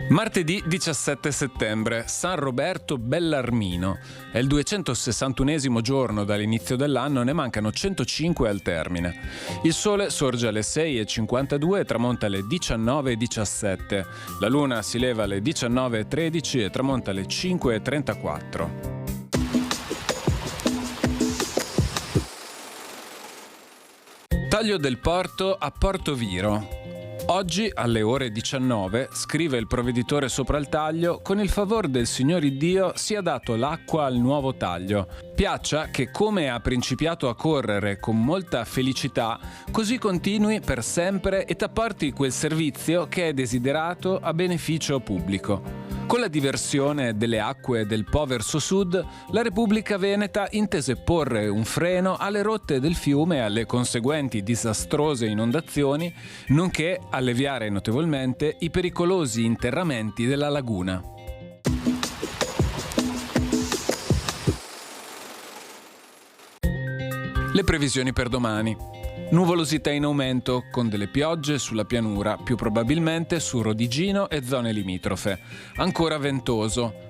Martedì 17 settembre, San Roberto Bellarmino. È il 261esimo giorno dall'inizio dell'anno, ne mancano 105 al termine. Il sole sorge alle 6:52 e tramonta alle 19:17. La luna si leva alle 19:13 e tramonta alle 5:34. Taglio del porto a Porto Viro. Oggi, alle ore 19, scrive il provveditore sopra il taglio, con il favor del Signor Iddio sia dato l'acqua al nuovo taglio. Piaccia che come ha principiato a correre con molta felicità, così continui per sempre e t'apporti quel servizio che è desiderato a beneficio pubblico. Con la diversione delle acque del Po verso sud, la Repubblica Veneta intese porre un freno alle rotte del fiume e alle conseguenti disastrose inondazioni, nonché alleviare notevolmente i pericolosi interramenti della laguna. Le previsioni per domani. Nuvolosità in aumento, con delle piogge sulla pianura, più probabilmente su Rodigino e zone limitrofe. Ancora ventoso.